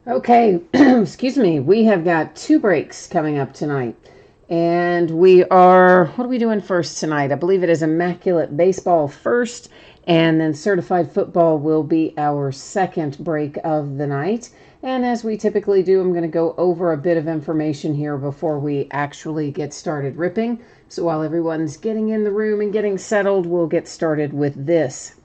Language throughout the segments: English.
Okay, excuse me. We have got two breaks coming up tonight. And what are we doing first tonight? I believe it is Immaculate Baseball first, and then Certified Football will be our second break of the night. And as we typically do, I'm going to go over a bit of information here before we actually get started ripping. So while everyone's getting in the room and getting settled, we'll get started with this.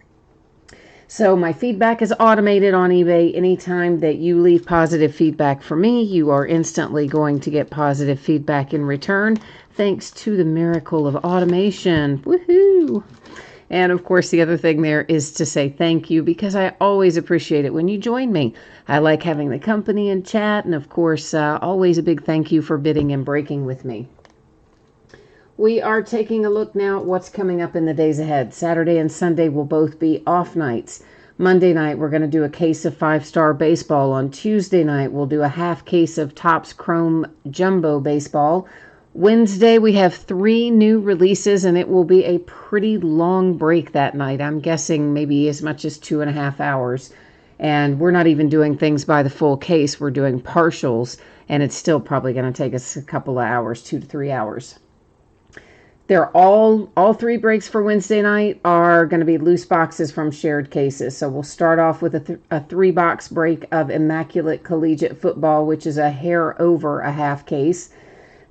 So my feedback is automated on eBay. Anytime that you leave positive feedback for me, you are instantly going to get positive feedback in return, thanks to the miracle of automation. Woohoo! And of course, the other thing there is to say thank you, because I always appreciate it when you join me. I like having the company and chat, and of course, always a big thank you for bidding and breaking with me. We are taking a look now at what's coming up in the days ahead. Saturday and Sunday will both be off nights. Monday night, we're going to do a case of 5-Star Baseball. On Tuesday night, we'll do a half case of Topps Chrome Jumbo Baseball. Wednesday, we have 3 new releases, and it will be a pretty long break that night. I'm guessing maybe as much as 2.5 hours. And we're not even doing things by the full case. We're doing partials, and it's still probably going to take us a couple of hours, 2 to 3 hours. They're all 3 breaks for Wednesday night are going to be loose boxes from shared cases. So we'll start off with a 3-box break of Immaculate Collegiate Football, which is a hair over a half case.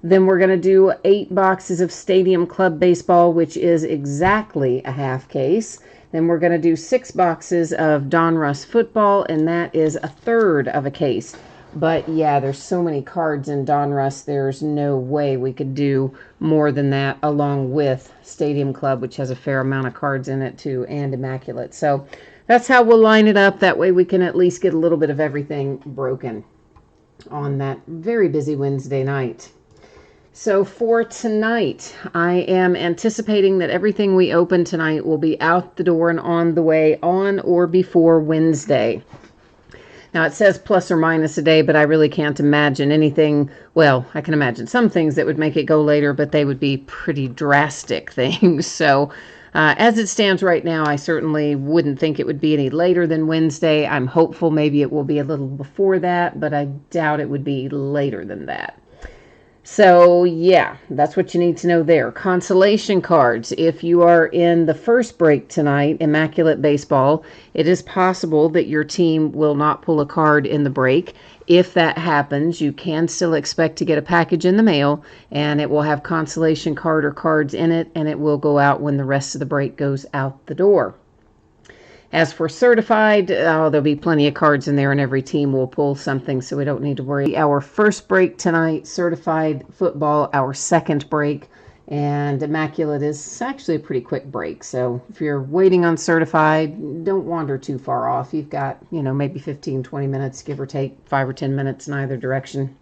Then we're going to do 8 boxes of Stadium Club Baseball, which is exactly a half case. Then we're going to do 6 boxes of Donruss Football, and that is a third of a case. But yeah, there's so many cards in Donruss, there's no way we could do more than that, along with Stadium Club, which has a fair amount of cards in it too, and Immaculate. So that's how we'll line it up. That way we can at least get a little bit of everything broken on that very busy Wednesday night. So for tonight, I am anticipating that everything we open tonight will be out the door and on the way on or before Wednesday. Now, it says plus or minus a day, but I really can't imagine anything. Well, I can imagine some things that would make it go later, but they would be pretty drastic things. So as it stands right now, I certainly wouldn't think it would be any later than Wednesday. I'm hopeful maybe it will be a little before that, but I doubt it would be later than that. So yeah, that's what you need to know there. Consolation cards. If you are in the first break tonight, Immaculate Baseball, it is possible that your team will not pull a card in the break. If that happens, you can still expect to get a package in the mail, and it will have consolation card or cards in it, and it will go out when the rest of the break goes out the door. As for certified, there'll be plenty of cards in there, and every team will pull something, so we don't need to worry. Our first break tonight, certified football, our second break, and Immaculate is actually a pretty quick break. So if you're waiting on certified, don't wander too far off. You've got, maybe 15, 20 minutes, give or take 5 or 10 minutes in either direction.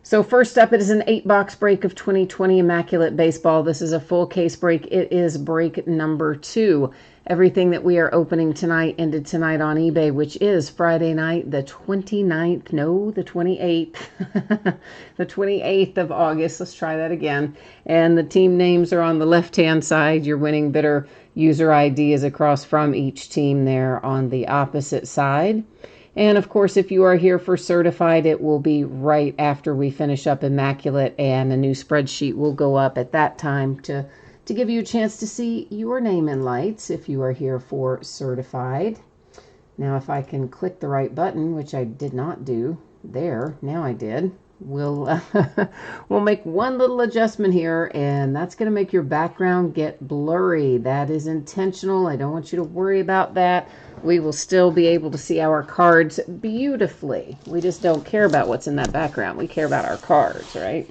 So first up, it is an 8-box break of 2020 Immaculate Baseball. This is a full case break. It is break number 2. Everything that we are opening tonight ended tonight on eBay, which is Friday night, the 29th. No, the 28th. The 28th of August. Let's try that again. And the team names are on the left-hand side. Your winning bidder user ID is across from each team there on the opposite side. And of course, if you are here for certified, it will be right after we finish up Immaculate, and a new spreadsheet will go up at that time to give you a chance to see your name in lights if you are here for certified. Now, if I can click the right button, which I did not do there, now I did. We'll make one little adjustment here, and that's going to make your background get blurry. That is intentional. I don't want you to worry about that. We will still be able to see our cards beautifully. We just don't care about what's in that background. We care about our cards, right?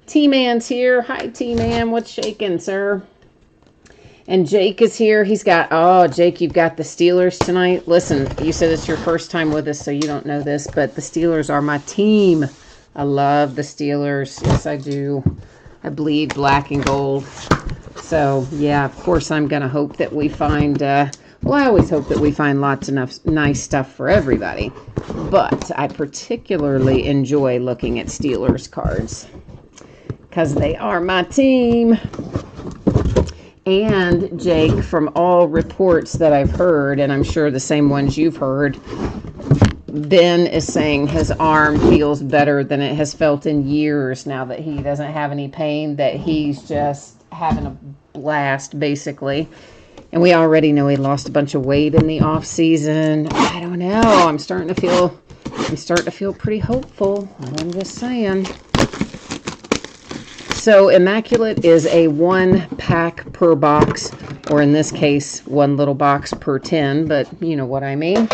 T-Man's here. Hi, T-Man. What's shaking, sir? And Jake is here. Jake, you've got the Steelers tonight. Listen, you said it's your first time with us, so you don't know this, but the Steelers are my team. I love the Steelers. Yes, I do. I bleed black and gold. So, yeah, of course, I'm going to hope that we find, I always hope that we find lots of nice stuff for everybody. But I particularly enjoy looking at Steelers cards because they are my team. And Jake, from all reports that I've heard, and I'm sure the same ones you've heard, Ben is saying his arm feels better than it has felt in years now that he doesn't have any pain, that he's just having a blast, basically. And we already know he lost a bunch of weight in the off season. I don't know. I'm starting to feel pretty hopeful. I'm just saying. So Immaculate is a 1-pack per box, or in this case, 1 little box per 10, but you know what I mean.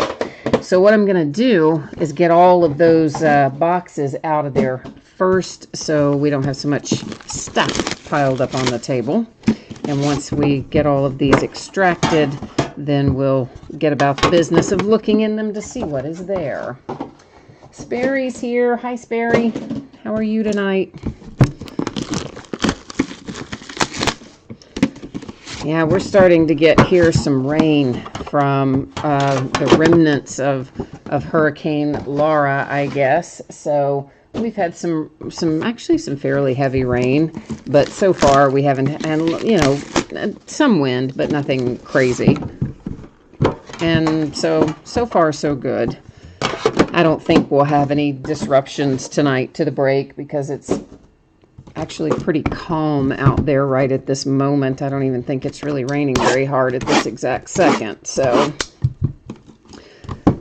So what I'm going to do is get all of those boxes out of there first so we don't have so much stuff piled up on the table. And once we get all of these extracted, then we'll get about the business of looking in them to see what is there. Sperry's here. Hi, Sperry. How are you tonight? Yeah, we're starting to get here some rain from the remnants of Hurricane Laura, I guess. So we've had some fairly heavy rain, but so far we haven't, and you know, some wind, but nothing crazy. And so far so good. I don't think we'll have any disruptions tonight to the break because it's actually pretty calm out there right at this moment. I don't even think it's really raining very hard at this exact second. So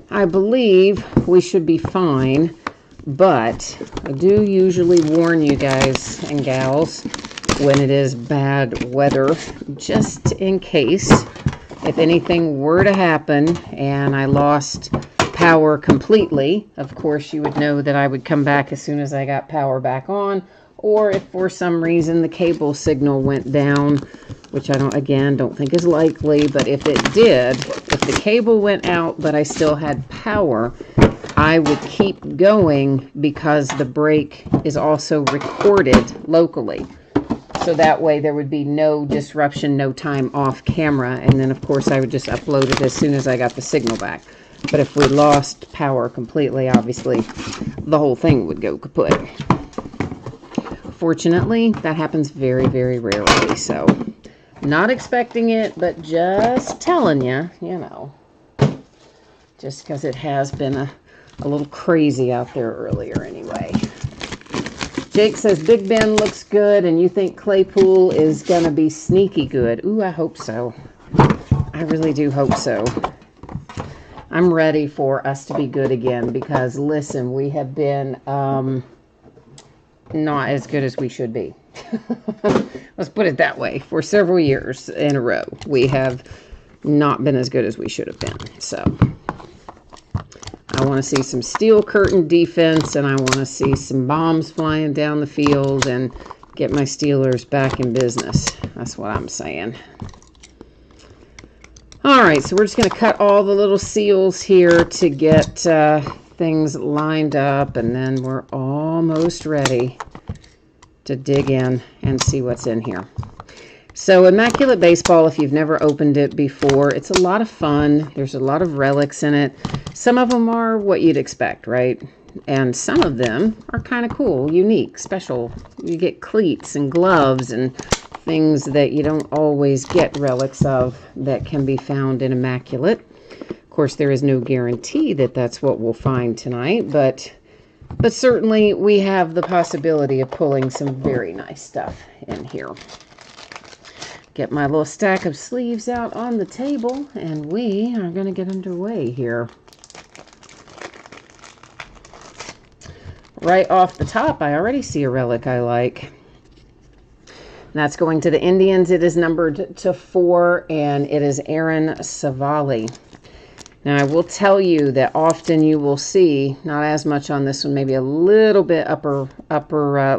I believe we should be fine, but I do usually warn you guys and gals when it is bad weather, just in case if anything were to happen and I lost power completely. Of course, you would know that I would come back as soon as I got power back on. Or if for some reason the cable signal went down, which I don't think is likely, but if it did, if the cable went out but I still had power, I would keep going because the break is also recorded locally. So that way there would be no disruption, no time off camera, and then of course I would just upload it as soon as I got the signal back. But if we lost power completely, obviously the whole thing would go kaput. Fortunately, that happens very, very rarely, so not expecting it, but just telling you, you know, just because it has been a little crazy out there earlier anyway. Jake says Big Ben looks good, and you think Claypool is going to be sneaky good. Ooh, I hope so. I really do hope so. I'm ready for us to be good again because, listen, we have been not as good as we should be. Let's put it that way. For several years in a row, we have not been as good as we should have been. So I want to see some steel curtain defense, and I want to see some bombs flying down the field and get my Steelers back in business. That's what I'm saying. All right, so we're just going to cut all the little seals here to get things lined up, and then we're almost ready to dig in and see what's in here. So Immaculate Baseball, if you've never opened it before, it's a lot of fun. There's a lot of relics in it. Some of them are what you'd expect, right? And some of them are kind of cool, unique, special. You get cleats and gloves and things that you don't always get relics of that can be found in Immaculate. Of course, there is no guarantee that that's what we'll find tonight, but certainly we have the possibility of pulling some very nice stuff in here. Get my little stack of sleeves out on the table, and we are going to get underway here. Right off the top, I already see a relic I like. That's going to the Indians. It is numbered to 4, and it is Aaron Savali. Now, I will tell you that often you will see, not as much on this one, maybe a little bit upper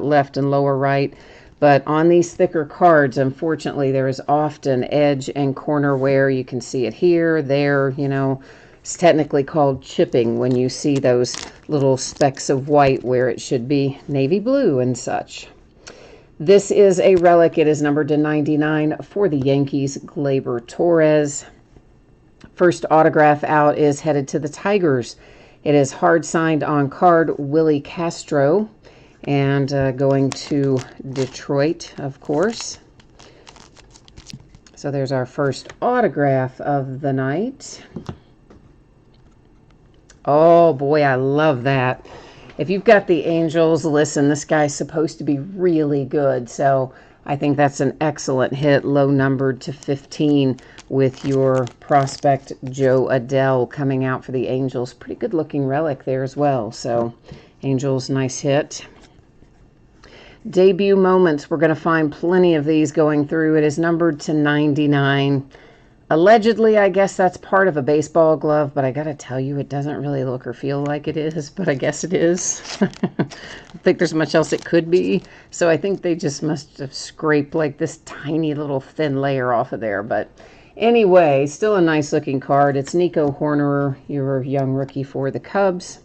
left and lower right, but on these thicker cards, unfortunately, there is often edge and corner wear. You can see it here, there, you know. It's technically called chipping when you see those little specks of white where it should be navy blue and such. This is a relic. It is numbered to 99 for the Yankees, Gleyber Torres. First autograph out is headed to the Tigers. It is hard signed on card, Willie Castro, and going to Detroit, of course. So there's our first autograph of the night. Oh boy, I love that. If you've got the Angels, listen, this guy's supposed to be really good. So I think that's an excellent hit, low numbered to 15 with your prospect Jo Adell coming out for the Angels. Pretty good looking relic there as well. So Angels, nice hit. Debut moments, we're going to find plenty of these going through. It is numbered to 99. Allegedly, I guess that's part of a baseball glove, but I got to tell you, it doesn't really look or feel like it is, but I guess it is. I don't think there's much else it could be. So I think they just must have scraped like this tiny little thin layer off of there. But anyway, still a nice looking card. It's Nico Hornerer, your young rookie for the Cubs.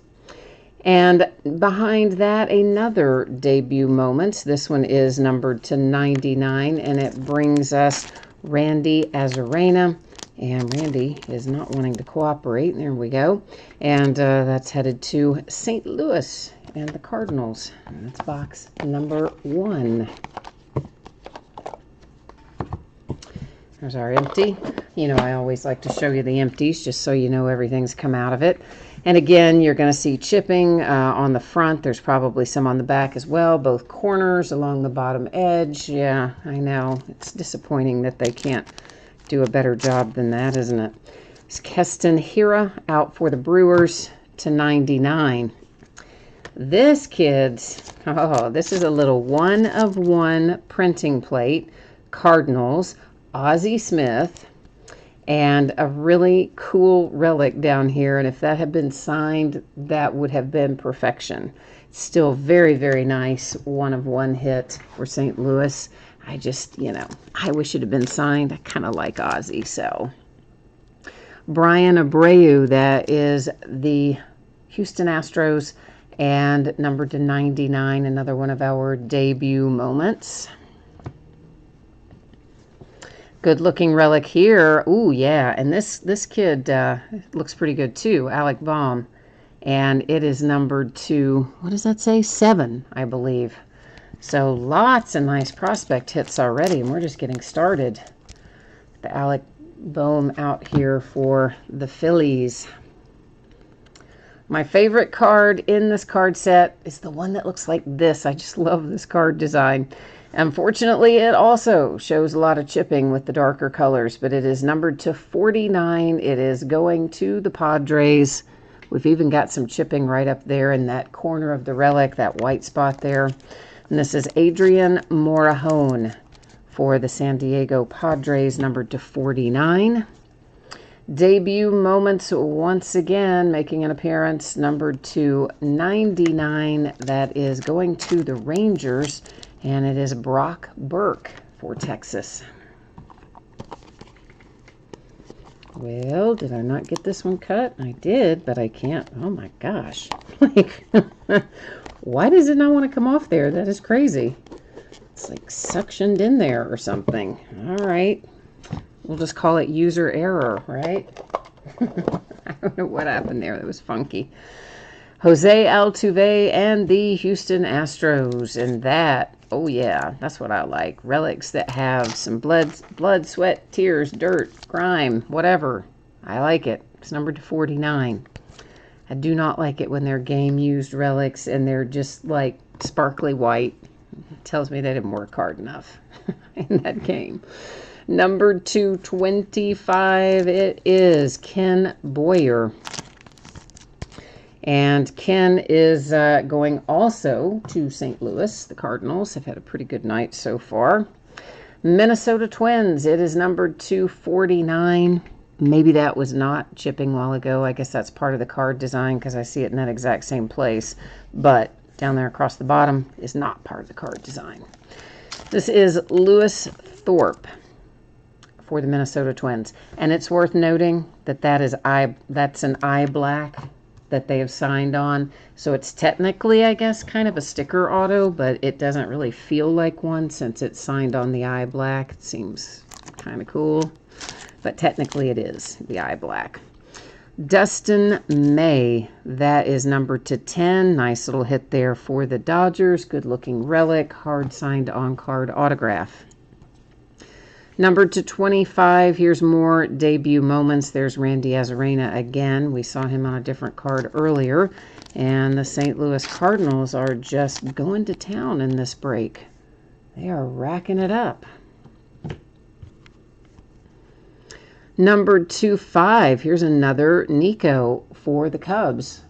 And behind that, another debut moment. This one is numbered to 99, and it brings us Randy Arozarena. And Randy is not wanting to cooperate. There we go. And that's headed to St. Louis and the Cardinals. And that's box number 1. There's our empty. You know, I always like to show you the empties just so you know everything's come out of it. And again, you're going to see chipping on the front. There's probably some on the back as well, both corners along the bottom edge. Yeah, I know. It's disappointing that they can't do a better job than that, isn't it? It's Keston Hiura out for the Brewers to 99. This, kids, oh, this is a little 1-of-1 printing plate. Cardinals, Ozzie Smith. And a really cool relic down here. And if that had been signed, that would have been perfection. Still very, very nice 1-of-1 hit for St. Louis. I just, you know, I wish it had been signed. I kind of like Ozzie, so. Brian Abreu, that is the Houston Astros, and numbered to 99, another one of our debut moments. Good looking relic here. Ooh, yeah. And this kid looks pretty good too. Alec Bohm. And it is numbered to, what does that say? 7, I believe. So lots of nice prospect hits already. And we're just getting started. The Alec Bohm out here for the Phillies. My favorite card in this card set is the one that looks like this. I just love this card design. Unfortunately, it also shows a lot of chipping with the darker colors, but it is numbered to 49. It is going to the Padres. We've even got some chipping right up there in that corner of the relic, that white spot there. And this is Adrian Morejon for the San Diego Padres, numbered to 49. Debut moments once again making an appearance, numbered to 99. That is going to the Rangers. And it is Brock Burke for Texas. Well, did I not get this one cut? I did, but I can't. Oh my gosh. Like, why does it not want to come off there? That is crazy. It's like suctioned in there or something. All right. We'll just call it user error, right? I don't know what happened there. That was funky. Jose Altuve and the Houston Astros. And that, oh yeah, that's what I like. Relics that have some blood, sweat, tears, dirt, grime, whatever. I like it. It's numbered to 49. I do not like it when they're game-used relics and they're just like sparkly white. It tells me they didn't work hard enough in that game. Numbered to 25, it is Ken Boyer. And Ken is going also to St. Louis. The Cardinals have had a pretty good night so far. Minnesota Twins, it is numbered to 49. Maybe that was not chipping a while ago. I guess that's part of the card design because I see it in that exact same place. But down there across the bottom is not part of the card design. This is Lewis Thorpe for the Minnesota Twins. And it's worth noting that that's an eye black that they have signed on. So it's technically, I guess, kind of a sticker auto, but it doesn't really feel like one since it's signed on the eye black. It seems kind of cool, but technically it is the eye black. Dustin May, that is numbered to 10. Nice little hit there for the Dodgers. Good looking relic, hard signed on card autograph. Numbered to 25, here's more debut moments. There's Randy Arozarena again. We saw him on a different card earlier. And the St. Louis Cardinals are just going to town in this break. They are racking it up. Numbered to 5, here's another Nico for the Cubs.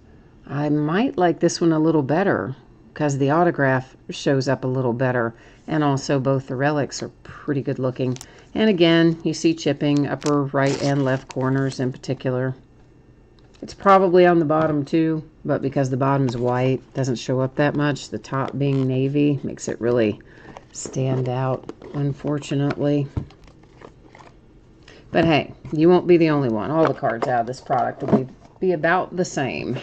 I might like this one a little better because the autograph shows up a little better. And also both the relics are pretty good looking. And again, you see chipping, upper right and left corners in particular. It's probably on the bottom too, but because the bottom's white, doesn't show up that much. The top being navy makes it really stand out, unfortunately. But hey, you won't be the only one. All the cards out of this product will be about the same.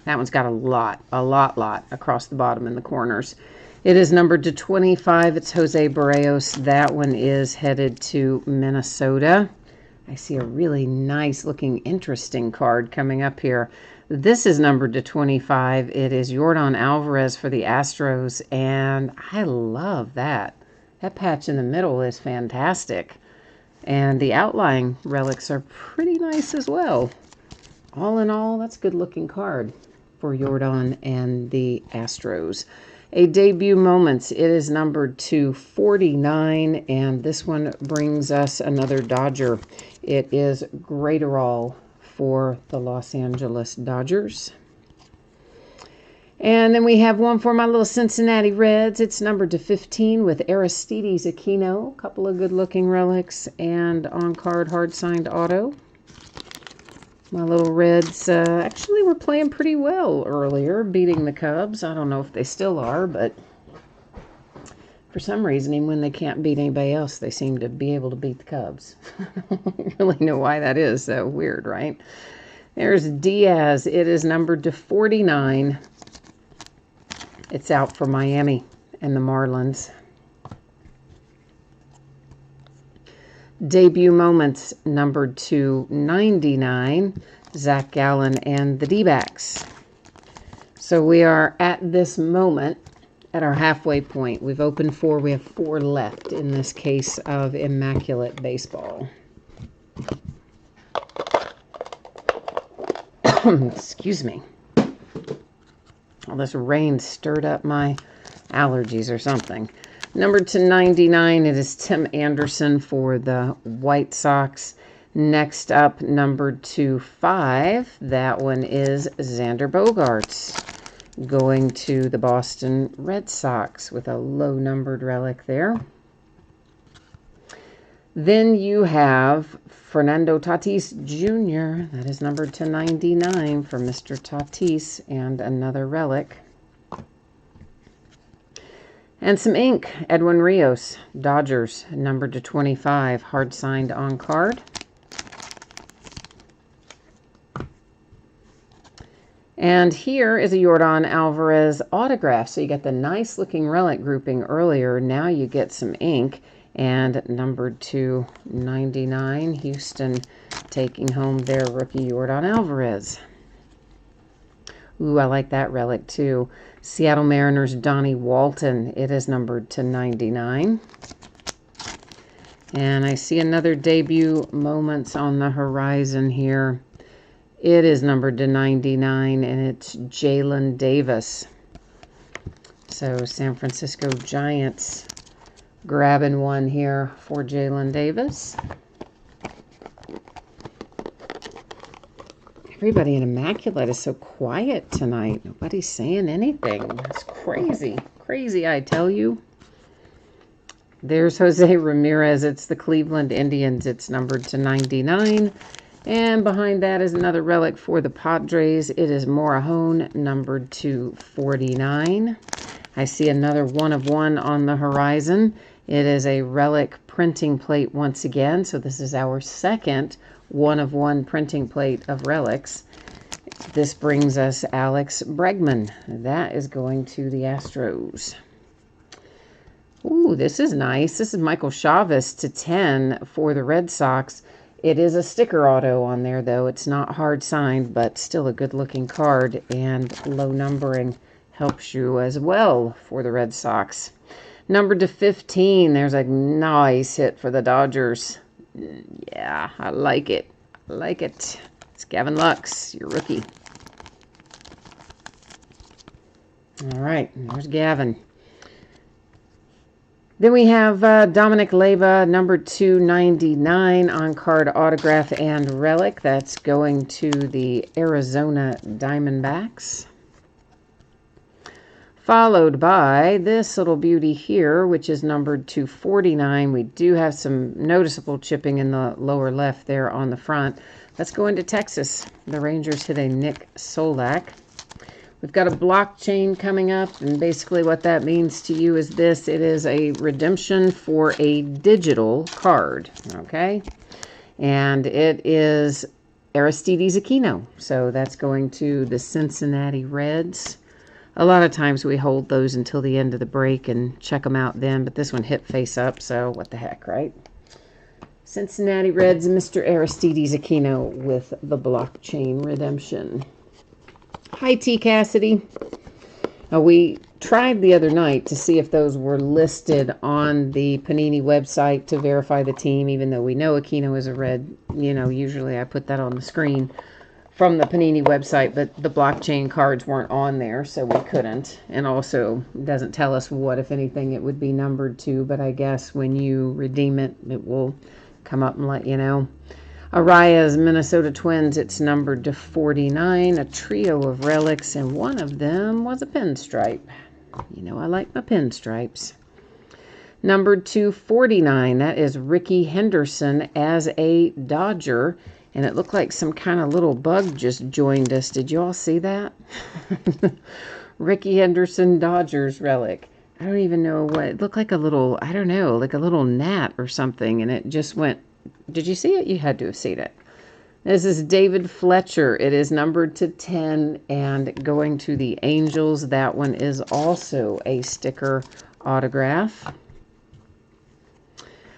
That one's got a lot across the bottom and the corners. It is numbered to 25. It's Jose Berrios. That one is headed to Minnesota. I see a really nice looking, interesting card coming up here. This is numbered to 25. It is Yordan Alvarez for the Astros, and I love that. That patch in the middle is fantastic. And the outlying relics are pretty nice as well. All in all, that's a good looking card for Yordan and the Astros. A debut moments, it is numbered to 49, and this one brings us another Dodger. It is Graterol for the Los Angeles Dodgers. And then we have one for my little Cincinnati Reds. It's numbered to 15 with Aristides Aquino. A couple of good-looking relics and on-card hard-signed auto. My little Reds actually were playing pretty well earlier, beating the Cubs. I don't know if they still are, but for some reason, even when they can't beat anybody else, they seem to be able to beat the Cubs. I don't really know why that is, so weird, right? There's Diaz. It is numbered to 49. It's out for Miami and the Marlins. Debut moments numbered to 99, Zach Gallen and the D-backs. So we are at this moment at our halfway point. We've opened 4. We have 4 left in this case of Immaculate Baseball. Excuse me. All this rain stirred up my allergies or something. Numbered to 99, it is Tim Anderson for the White Sox. Next up, numbered to 5, that one is Xander Bogaerts going to the Boston Red Sox with a low-numbered relic there. Then you have Fernando Tatis Jr. That is numbered to 99 for Mr. Tatis and another relic. And some ink, Edwin Rios, Dodgers, numbered to 25, hard signed on card. And here is a Yordan Alvarez autograph. So you get the nice looking relic grouping earlier. Now you get some ink, and numbered to 99, Houston taking home their rookie Yordan Alvarez. Ooh, I like that relic too. Seattle Mariners, Donnie Walton. It is numbered to 99. And I see another debut moments on the horizon here. It is numbered to 99, and it's Jalen Davis. So San Francisco Giants grabbing one here for Jalen Davis. Everybody in Immaculate is so quiet tonight. Nobody's saying anything. It's crazy. Crazy, I tell you. There's Jose Ramirez. It's the Cleveland Indians. It's numbered to 99. And behind that is another relic for the Padres. It is Morejon, numbered to 49. I see another one of one on the horizon. It is a relic printing plate once again. So this is our second one of one printing plate of relics. This brings us Alex Bregman. That is going to the Astros. Ooh, this is nice. This is Michael Chavez to 10 for the Red Sox. It is a sticker auto on there, though. It's not hard signed, but still a good looking card, and low numbering helps you as well for the Red Sox. Numbered to 15. There's a nice hit for the Dodgers. Yeah, I like it. I like it. It's Gavin Lux, your rookie. All right, there's Gavin. Then we have Dominic Leyba, number 299 on card autograph and relic. That's going to the Arizona Diamondbacks. Followed by this little beauty here, which is numbered 249. We do have some noticeable chipping in the lower left there on the front. Let's go into Texas. The Rangers hit a Nick Solak. We've got a blockchain coming up, and basically what that means to you is this. It is a redemption for a digital card, okay? And it is Aristides Aquino. So that's going to the Cincinnati Reds. A lot of times we hold those until the end of the break and check them out then, but this one hit face up, so what the heck, right? Cincinnati Reds, Mr. Aristides Aquino with the blockchain redemption. Hi, T. Cassidy. We tried the other night to see if those were listed on the Panini website to verify the team, even though we know Aquino is a Red. You know, usually I put that on the screen from the Panini website, but the blockchain cards weren't on there, so we couldn't. And also doesn't tell us what, if anything, it would be numbered to, but I guess when you redeem it, it will come up and let you know. Araya's Minnesota Twins, it's numbered to 49, a trio of relics, and one of them was a pinstripe. You know I like my pinstripes. Numbered to 49, that is Ricky Henderson as a Dodger, and it looked like some kind of little bug just joined us. Did you all see that? Ricky Henderson Dodgers relic. I don't even know what, it looked like a little, I don't know, like a little gnat or something, and it just went. Did you see it? You had to have seen it. This is David Fletcher. It is numbered to 10 and going to the Angels. That one is also a sticker autograph.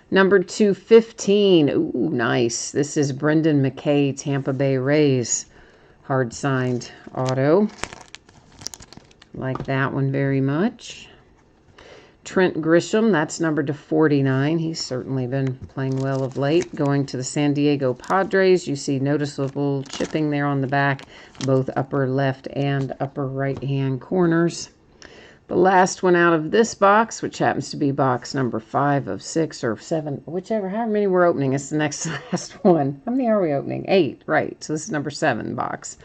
Number 215. Ooh, nice. This is Brendan McKay, Tampa Bay Rays. Hard signed auto. Like that one very much. Trent Grisham, that's numbered to 49. He's certainly been playing well of late. Going to the San Diego Padres, you see noticeable chipping there on the back, both upper left and upper right-hand corners. The last one out of this box, which happens to be box number 5 of 6 or 7, whichever, however many we're opening, it's the next last one. How many are we opening? 8, right. So this is number 7 box.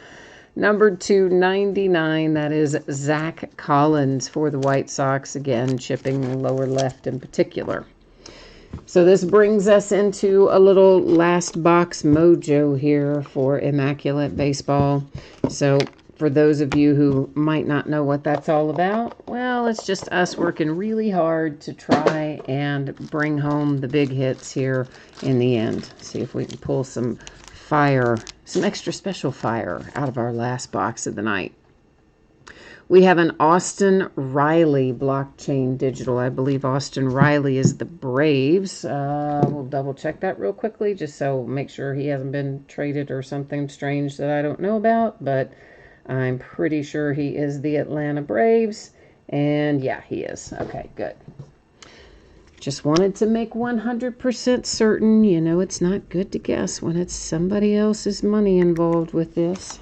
Numbered to 99, that is Zach Collins for the White Sox. Again, chipping lower left in particular. So this brings us into a little last box mojo here for Immaculate Baseball. So for those of you who might not know what that's all about, well, it's just us working really hard to try and bring home the big hits here in the end. See if we can pull some fire, some extra special fire out of our last box of the night. We have an Austin Riley blockchain digital. I believe Austin Riley is the Braves. We'll double check that real quickly just so make sure he hasn't been traded or something strange that I don't know about, but I'm pretty sure he is the Atlanta Braves. And yeah, he is. Okay, good. Just wanted to make 100% certain. You know, it's not good to guess when it's somebody else's money involved with this.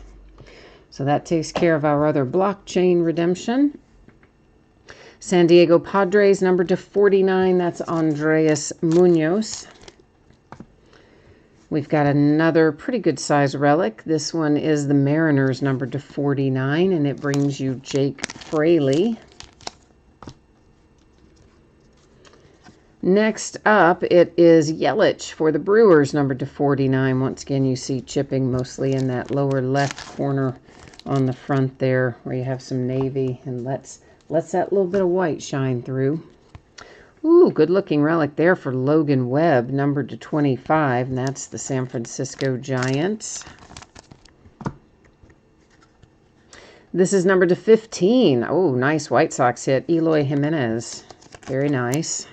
So that takes care of our other blockchain redemption. San Diego Padres, number to 49. That's Andres Munoz. We've got another pretty good size relic. This one is the Mariners, number to 49, and it brings you Jake Fraley. Next up, it is Yelich for the Brewers, number to 49. Once again, you see chipping mostly in that lower left corner on the front there where you have some navy, and lets that little bit of white shine through. Ooh, good looking relic there for Logan Webb, numbered to 25, and that's the San Francisco Giants. This is numbered to 15. Oh, nice White Sox hit. Eloy Jimenez. Very nice.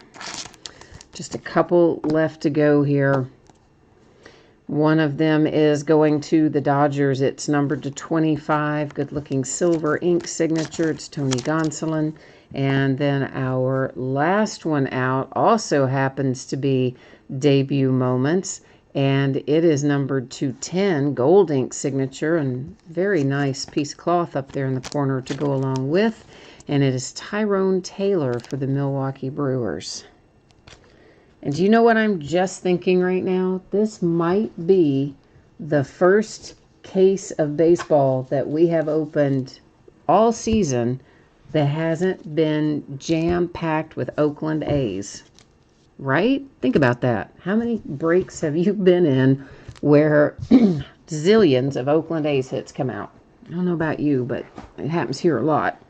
Just a couple left to go here. One of them is going to the Dodgers. It's numbered to 25. Good-looking silver ink signature. It's Tony Gonsolin. And then our last one out also happens to be Debut Moments, and it is numbered 210, gold ink signature, and very nice piece of cloth up there in the corner to go along with. And it is Tyrone Taylor for the Milwaukee Brewers. And do you know what I'm just thinking right now? This might be the first case of baseball that we have opened all season that hasn't been jam-packed with Oakland A's. Right? Think about that. How many breaks have you been in where zillions of Oakland A's hits come out? I don't know about you, but it happens here a lot.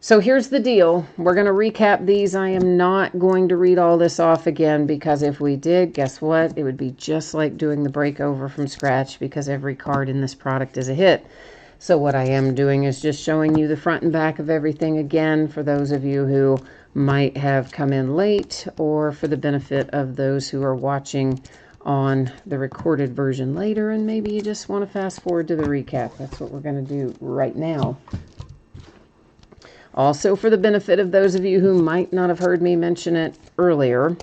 So here's the deal. We're going to recap these. I am not going to read all this off again because if we did, guess what? It would be just like doing the break over from scratch because every card in this product is a hit. So what I am doing is just showing you the front and back of everything again for those of you who might have come in late or for the benefit of those who are watching on the recorded version later and maybe you just want to fast forward to the recap. That's what we're going to do right now. Also, for the benefit of those of you who might not have heard me mention it earlier,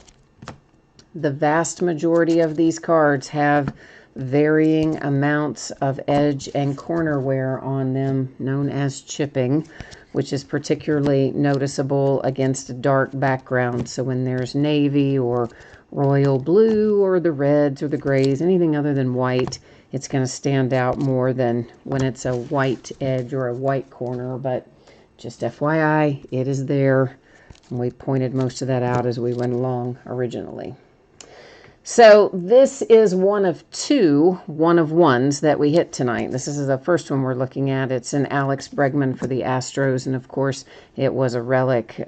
the vast majority of these cards have varying amounts of edge and corner wear on them, known as chipping, which is particularly noticeable against a dark background. So when there's navy or royal blue or the reds or the grays, anything other than white, it's going to stand out more than when it's a white edge or a white corner. But just FYI, it is there. And we pointed most of that out as we went along originally. So this is one of two one-of-ones that we hit tonight. This is the first one we're looking at. It's an Alex Bregman for the Astros, and of course it was a relic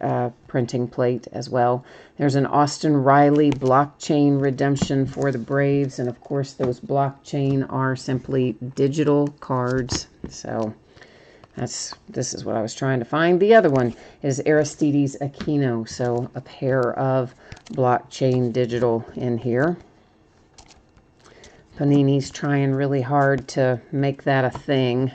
printing plate as well. There's an Austin Riley blockchain redemption for the Braves, and of course those blockchain are simply digital cards. So this is what I was trying to find. The other one is Aristides Aquino, so a pair of blockchain digital in here. Panini's trying really hard to make that a thing.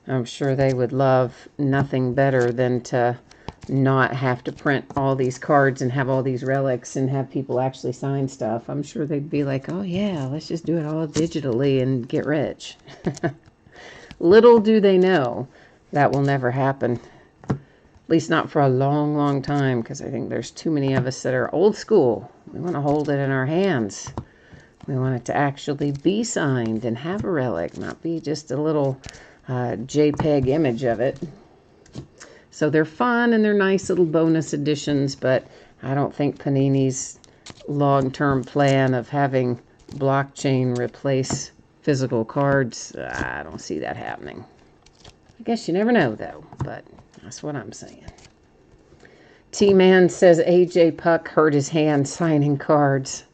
I'm sure they would love nothing better than to not have to print all these cards and have all these relics and have people actually sign stuff. I'm sure they'd be like, oh yeah, let's just do it all digitally and get rich. Little do they know that will never happen. At least not for a long, long time, because I think there's too many of us that are old school. We want to hold it in our hands. We want it to actually be signed and have a relic, not be just a little JPEG image of it. So they're fun and they're nice little bonus editions, but I don't think Panini's long-term plan of having blockchain replace physical cards, I don't see that happening. I guess you never know, though, but that's what I'm saying. T-Man says AJ Puck hurt his hand signing cards.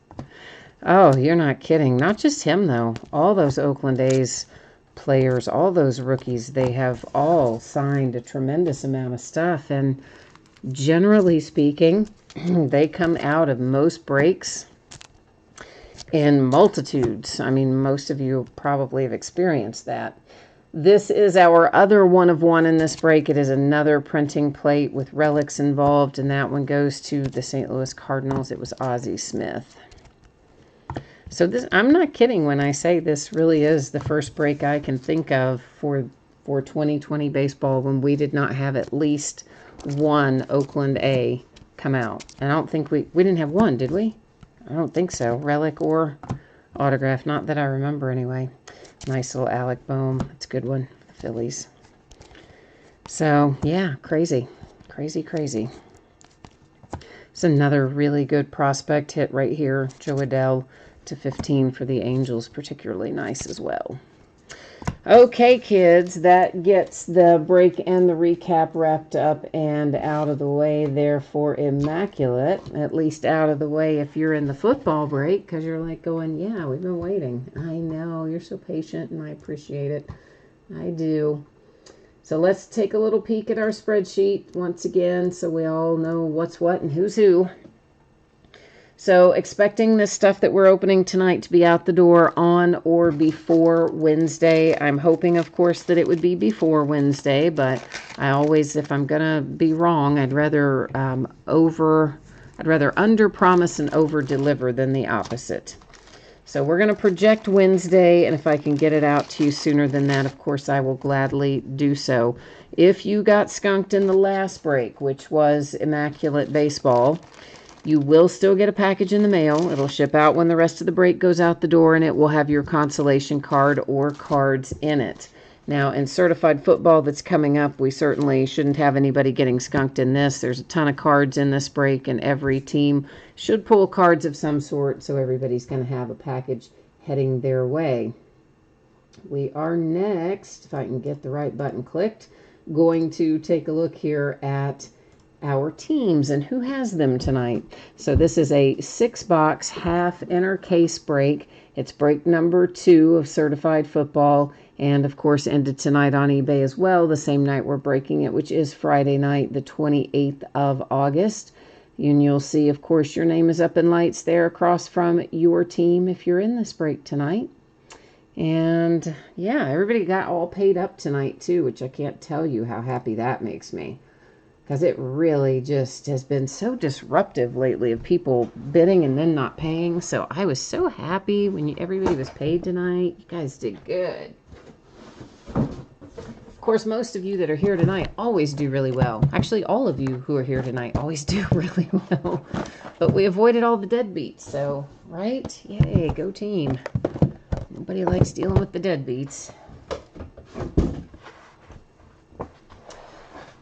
Oh, you're not kidding. Not just him, though. All those Oakland A's players, all those rookies, they have all signed a tremendous amount of stuff. And generally speaking, they come out of most breaks in multitudes. I mean, most of you probably have experienced that. This is our other one-of-one in this break. It is another printing plate with relics involved, and that one goes to the St. Louis Cardinals. It was Ozzie Smith. So this, I'm not kidding when I say this really is the first break I can think of for 2020 baseball when we did not have at least one Oakland A come out. And I don't think we didn't have one, did we? I don't think so. Relic or autograph. Not that I remember anyway. Nice little Alec Bohm. That's a good one. The Phillies. So, yeah, crazy. Crazy, crazy. It's another really good prospect hit right here. Joe Adell /15 for the Angels. Particularly nice as well. Okay, kids, that gets the break and the recap wrapped up and out of the way there for Immaculate. At least out of the way if you're in the football break, because you're like going, yeah, we've been waiting. I know, you're so patient, and I appreciate it. I do. So let's take a little peek at our spreadsheet once again so we all know what's what and who's who. So expecting this stuff that we're opening tonight to be out the door on or before Wednesday. I'm hoping, of course, that it would be before Wednesday, but I always, if I'm going to be wrong, I'd rather under promise and over deliver than the opposite. So we're going to project Wednesday, and if I can get it out to you sooner than that, of course, I will gladly do so. If you got skunked in the last break, which was Immaculate Baseball, you will still get a package in the mail. It'll ship out when the rest of the break goes out the door, and it will have your consolation card or cards in it. Now, in Certified Football that's coming up, we certainly shouldn't have anybody getting skunked in this. There's a ton of cards in this break, and every team should pull cards of some sort, so everybody's going to have a package heading their way. We are next, if I can get the right button clicked, going to take a look here at our teams and who has them tonight. So this is a 6-box half inner case break. It's break number 2 of Certified Football, and of course ended tonight on eBay as well, the same night we're breaking it, which is Friday night, the 28th of August. And you'll see, of course, your name is up in lights there across from your team if you're in this break tonight. And yeah, everybody got all paid up tonight too, which I can't tell you how happy that makes me, because it really just has been so disruptive lately of people bidding and then not paying. So I was so happy when everybody was paid tonight. You guys did good. Of course, most of you that are here tonight always do really well. Actually, all of you who are here tonight always do really well. But we avoided all the deadbeats, so, right? Yay, go team. Nobody likes dealing with the deadbeats.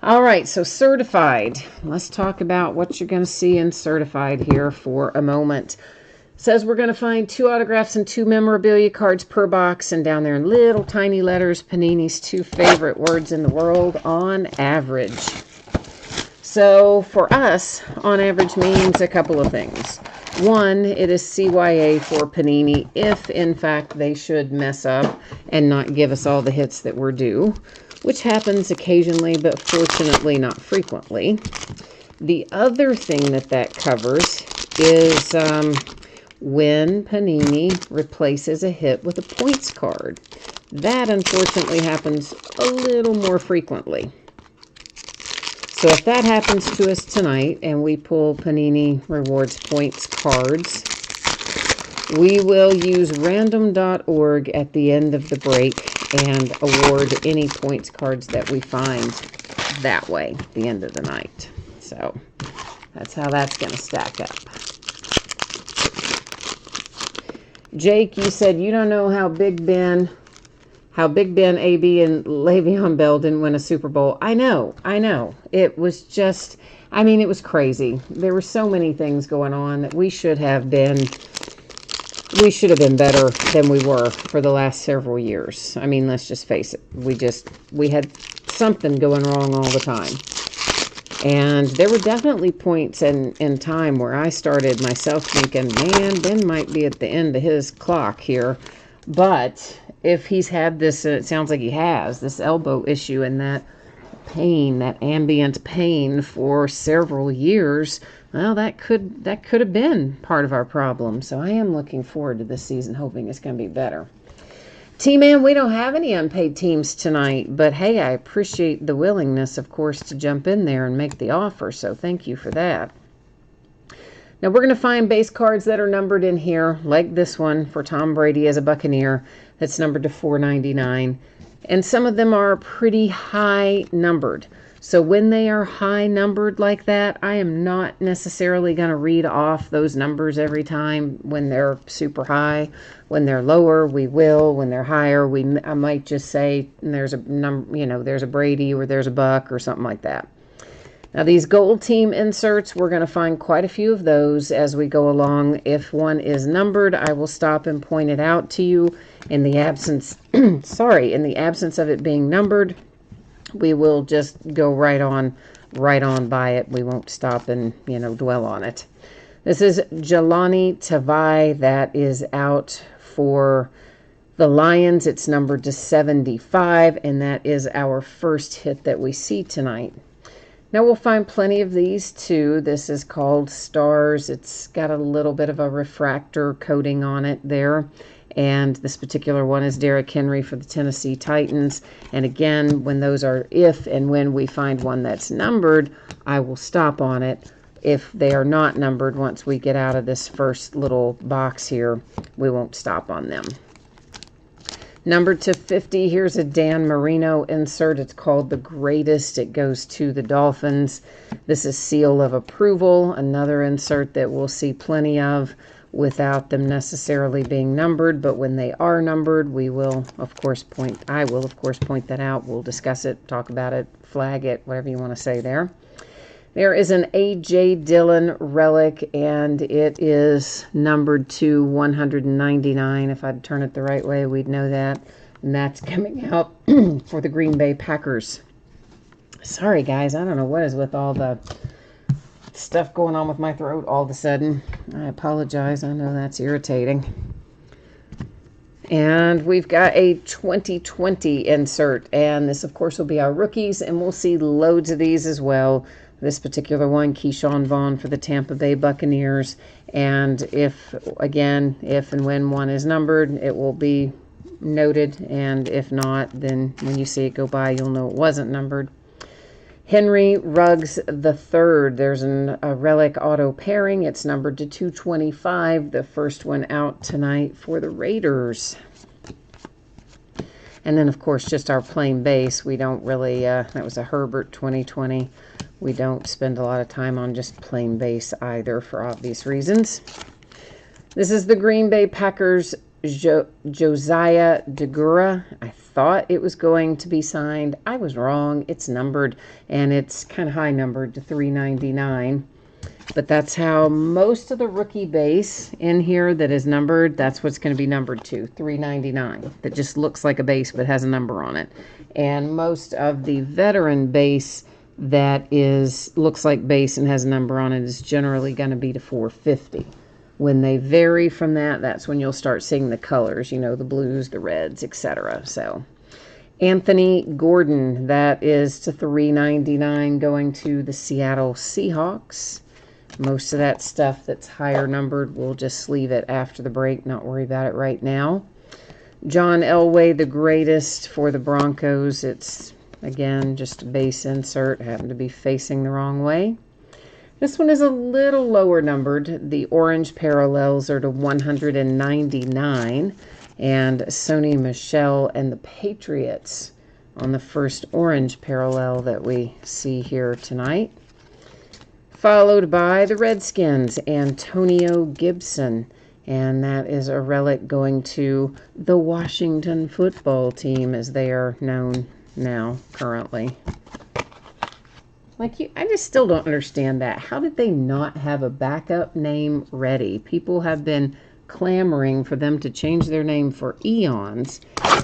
All right, so Certified. Let's talk about what you're going to see in Certified here for a moment. It says we're going to find 2 autographs and 2 memorabilia cards per box, and down there in little tiny letters, Panini's 2 favorite words in the world, on average. So for us, on average means a couple of things. One, it is CYA for Panini if, in fact, they should mess up and not give us all the hits that we're due, which happens occasionally, but fortunately not frequently. The other thing that covers is when Panini replaces a hit with a points card. That, unfortunately, happens a little more frequently. So if that happens to us tonight and we pull Panini Rewards Points cards, we will use random.org at the end of the break and award any points cards that we find that way at the end of the night. So that's how that's going to stack up. Jake, you said you don't know how Big Ben, AB, and Le'Veon Bell didn't win a Super Bowl. I know. It was just, it was crazy. There were so many things going on that we should have been better than we were for the last several years. Let's just face it. We had something going wrong all the time. And there were definitely points in time where I started myself thinking, man, Ben might be at the end of his clock here. But if he's had this, it sounds like he has, this elbow issue and that pain, that ambient pain for several years, well, that could have been part of our problem. So I am looking forward to this season, hoping it's going to be better. T-Man, we don't have any unpaid teams tonight, but hey, I appreciate the willingness, of course, to jump in there and make the offer, so thank you for that. Now, we're going to find base cards that are numbered in here, like this one for Tom Brady as a Buccaneer, that's numbered to $4.99, and some of them are pretty high numbered. So when they are high numbered like that, I am not necessarily going to read off those numbers every time when they're super high. When they're lower, we will. When they're higher, I might just say there's a number, there's a Brady or there's a Buck or something like that. Now these gold team inserts, we're going to find quite a few of those as we go along. If one is numbered, I will stop and point it out to you. In the absence, in the absence of it being numbered, we will just go right on by it. We won't stop and, dwell on it. This is Jelani Tavai. That is out for the Lions. It's numbered to 75, and that is our first hit that we see tonight. Now we'll find plenty of these too. This is called Stars. It's got a little bit of a refractor coating on it there. And this particular one is Derrick Henry for the Tennessee Titans. And again, when those are, if and when we find one that's numbered, I will stop on it. If they are not numbered, once we get out of this first little box here, we won't stop on them. Numbered to 50, here's a Dan Marino insert. It's called The Greatest. It goes to the Dolphins. This is Seal of Approval, another insert that we'll see plenty of without them necessarily being numbered, but when they are numbered, I will of course point that out. We'll discuss it, talk about it, flag it, whatever you want to say there. There is an A.J. Dillon relic, and it is numbered to 199. If I'd turn it the right way, we'd know that. And that's coming out for the Green Bay Packers. Sorry, guys. I don't know what is with all the stuff going on with my throat all of a sudden. I apologize. I know that's irritating. And we've got a 2020 insert. And this, of course, will be our rookies. And we'll see loads of these as well. This particular one, Keyshawn Vaughn for the Tampa Bay Buccaneers. And if and when one is numbered, it will be noted. And if not, then when you see it go by, you'll know it wasn't numbered. Henry Ruggs III. There's a relic auto pairing. It's numbered to 225. The first one out tonight for the Raiders. And then, of course, just our plain base. We don't really, that was a Herbert 2020. We don't spend a lot of time on just plain base either for obvious reasons. This is the Green Bay Packers Josiah Deguara. I thought it was going to be signed. I was wrong. It's numbered, and it's kind of high numbered to 399. But that's how most of the rookie base in here that is numbered, that's what's going to be numbered to, 399. That just looks like a base but has a number on it. And most of the veteran base that looks like base and has a number on it is generally going to be to 450. When they vary from that, that's when you'll start seeing the colors, the blues, the reds, etc. So Anthony Gordon, that is to 399 going to the Seattle Seahawks. Most of that stuff that's higher numbered, we'll just leave it after the break, not worry about it right now. John Elway, the greatest for the Broncos. It's, again, just a base insert. Happened to be facing the wrong way. This one is a little lower numbered. The orange parallels are to 199. And Sony Michel and the Patriots on the first orange parallel that we see here tonight. Followed by the Redskins, Antonio Gibson. And that is a relic going to the Washington football team as they are known now, currently. I just still don't understand that. How did they not have a backup name ready? People have been clamoring for them to change their name for eons.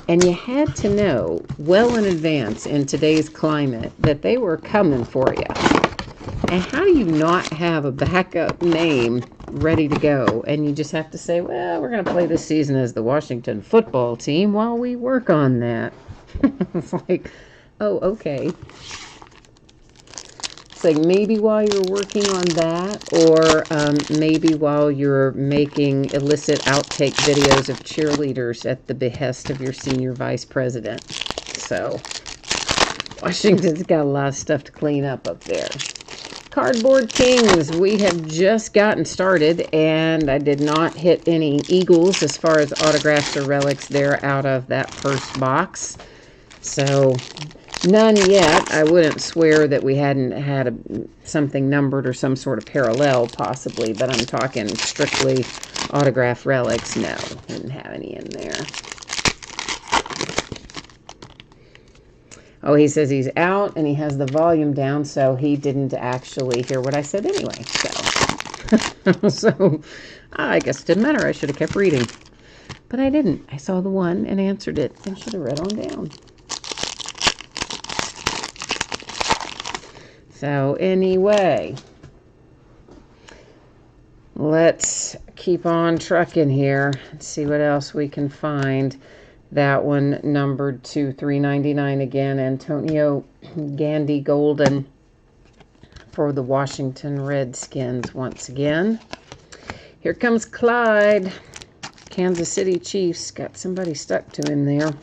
And you had to know well in advance in today's climate that they were coming for you. And how do you not have a backup name ready to go? And you just have to say, well, we're going to play this season as the Washington football team while we work on that. It's like, oh, okay. It's like maybe while you're working on that, or maybe while you're making illicit outtake videos of cheerleaders at the behest of your senior vice president. So, Washington's got a lot of stuff to clean up there. Cardboard Kings, we have just gotten started, and I did not hit any Eagles as far as autographs or relics there out of that first box. So, none yet. I wouldn't swear that we hadn't had something numbered or some sort of parallel, possibly, but I'm talking strictly autograph relics. No, didn't have any in there. Oh, he says he's out and he has the volume down, so he didn't actually hear what I said anyway. So, I guess it didn't matter. I should have kept reading. But I didn't. I saw the one and answered it and should have read on down. So, anyway, let's keep on trucking here and see what else we can find. That one numbered to 399 again. Antonio Gandy Golden. for the Washington Redskins once again. Here comes Clyde. Kansas City Chiefs. Got somebody stuck to him there.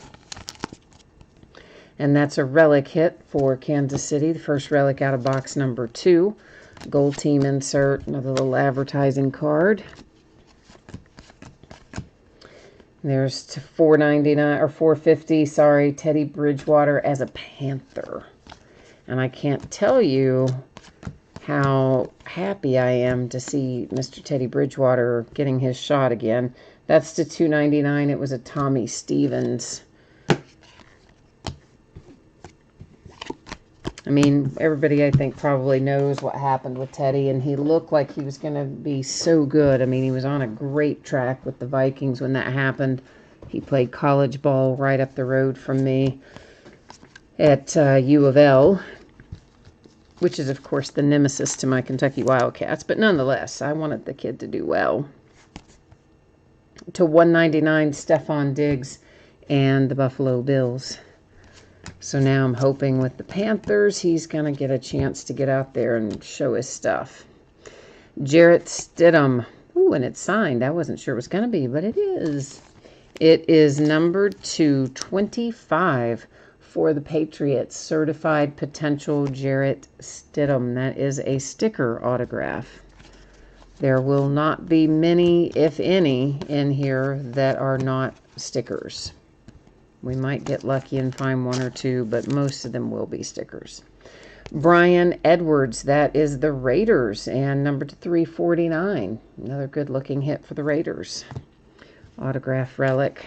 And that's a relic hit for Kansas City. The first relic out of box number 2. Gold team insert. Another little advertising card. There's to $4.99 or $4.50. Sorry, Teddy Bridgewater as a Panther. And I can't tell you how happy I am to see Mr. Teddy Bridgewater getting his shot again. That's to $2.99. It was a Tommy Stevens. I mean, everybody, I think, probably knows what happened with Teddy, and he looked like he was going to be so good. I mean, he was on a great track with the Vikings when that happened. He played college ball right up the road from me at U of L, which is, of course, the nemesis to my Kentucky Wildcats. But nonetheless, I wanted the kid to do well. To $1.99, Stephon Diggs and the Buffalo Bills. So now I'm hoping with the Panthers, he's going to get a chance to get out there and show his stuff. Jarrett Stidham. Ooh, and it's signed. I wasn't sure it was going to be, but it is. It is numbered to 25 for the Patriots. Certified potential Jarrett Stidham. That is a sticker autograph. There will not be many, if any, in here that are not stickers. We might get lucky and find one or two, but most of them will be stickers. Brian Edwards, that is the Raiders, and number to 349. Another good-looking hit for the Raiders. Autograph relic.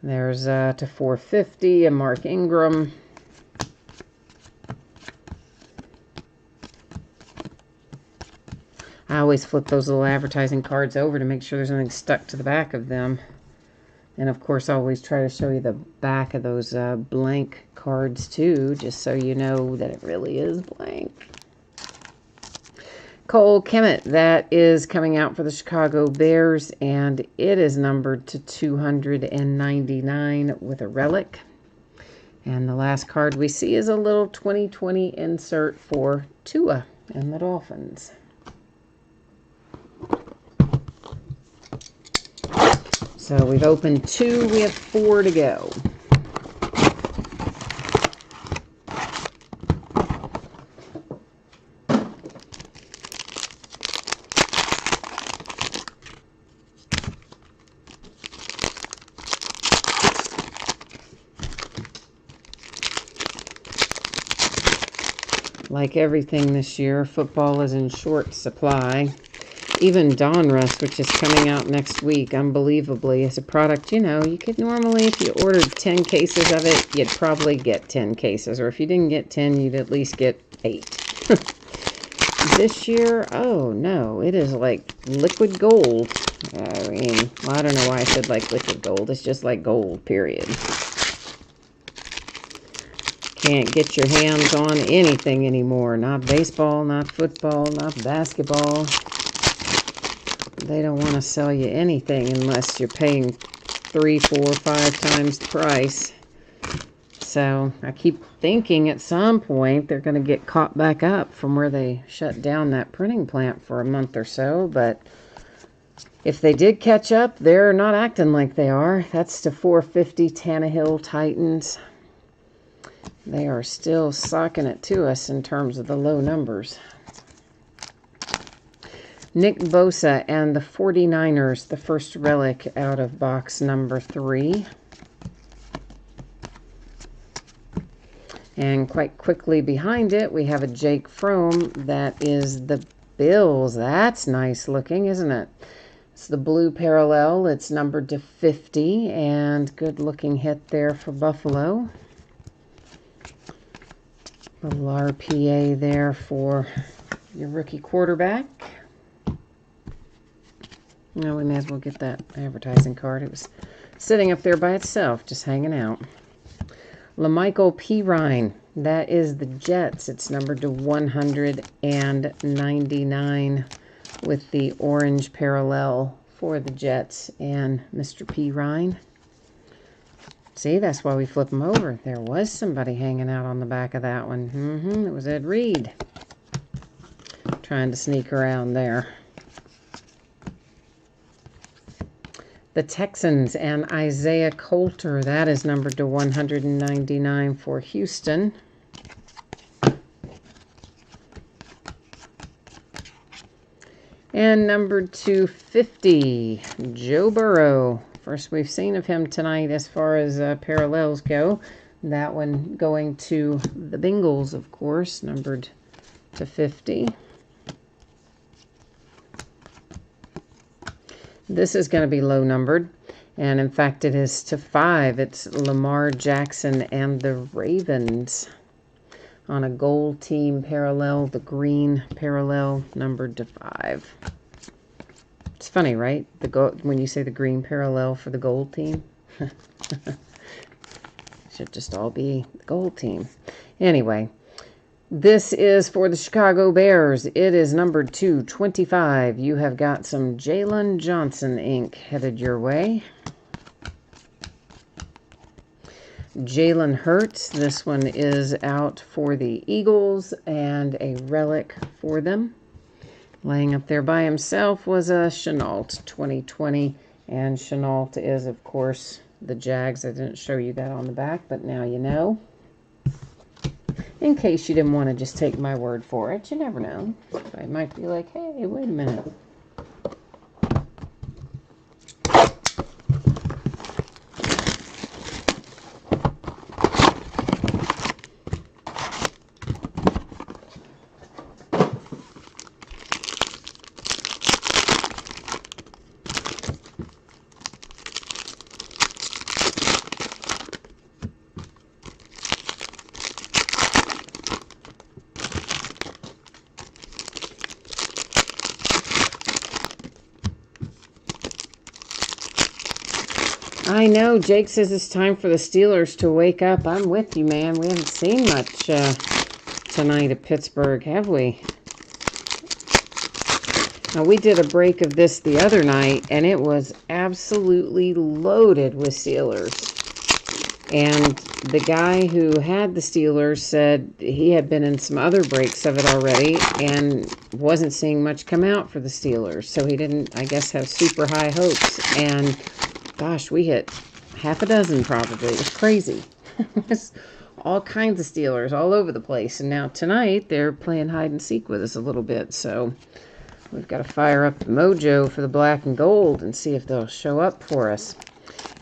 There's to 450, a Mark Ingram. I always flip those little advertising cards over to make sure there's nothing stuck to the back of them. And, of course, I always try to show you the back of those blank cards, too, just so you know that it really is blank. Cole Kmet, that is coming out for the Chicago Bears, and it is numbered to 299 with a relic. And the last card we see is a little 2020 insert for Tua and the Dolphins. So we've opened 2, we have 4 to go. Like everything this year, football is in short supply. Even Donruss, which is coming out next week, unbelievably, is a product, you know, you could normally, if you ordered 10 cases of it, you'd probably get 10 cases. Or if you didn't get 10, you'd at least get 8. This year, oh no, it is like liquid gold. I mean, well, I don't know why I said like liquid gold. It's just like gold, period. Can't get your hands on anything anymore. Not baseball, not football, not basketball. They don't want to sell you anything unless you're paying 3, 4, 5 times the price. So I keep thinking at some point they're going to get caught back up from where they shut down that printing plant for a month or so. But if they did catch up, they're not acting like they are. That's to 450 Tannehill Titans. They are still socking it to us in terms of the low numbers. Nick Bosa and the 49ers, the first relic out of box number 3. And quite quickly behind it, we have a Jake Fromm. That is the Bills. That's nice looking, isn't it? It's the blue parallel. It's numbered to 50, and good looking hit there for Buffalo. A little RPA there for your rookie quarterback. No, we may as well get that advertising card. It was sitting up there by itself, just hanging out. LaMichael Pirine. That is the Jets. It's numbered to 199 with the orange parallel for the Jets and Mr. Pirine. See, that's why we flip them over. There was somebody hanging out on the back of that one. It was Ed Reed. Trying to sneak around there. The Texans and Isaiah Coulter. That is numbered to 199 for Houston. And numbered to 50, Joe Burrow. First we've seen of him tonight as far as parallels go. That one going to the Bengals, of course, numbered to 50. This is going to be low numbered, and in fact it is to 5. It's Lamar Jackson and the Ravens on a gold team parallel, the green parallel, numbered to 5. It's funny, right? When you say the green parallel for the gold team. Should just all be the gold team. Anyway, this is for the Chicago Bears. It is numbered to 25. You have got some Jalen Johnson ink headed your way. Jalen Hurts. This one is out for the Eagles and a relic for them. Laying up there by himself was a Chenault 2020. And Chenault is, of course, the Jags. I didn't show you that on the back, but now you know. In case you didn't want to just take my word for it, you never know. I might be like, hey, wait a minute. I know, Jake says it's time for the Steelers to wake up. I'm with you, man. We haven't seen much tonight at Pittsburgh, have we? Now, we did a break of this the other night, and it was absolutely loaded with Steelers. And the guy who had the Steelers said he had been in some other breaks of it already and wasn't seeing much come out for the Steelers. So he didn't, I guess, have super high hopes. And gosh, we hit half a dozen probably. It was crazy. It was all kinds of Steelers all over the place. And now tonight they're playing hide and seek with us a little bit. So we've got to fire up the mojo for the black and gold and see if they'll show up for us.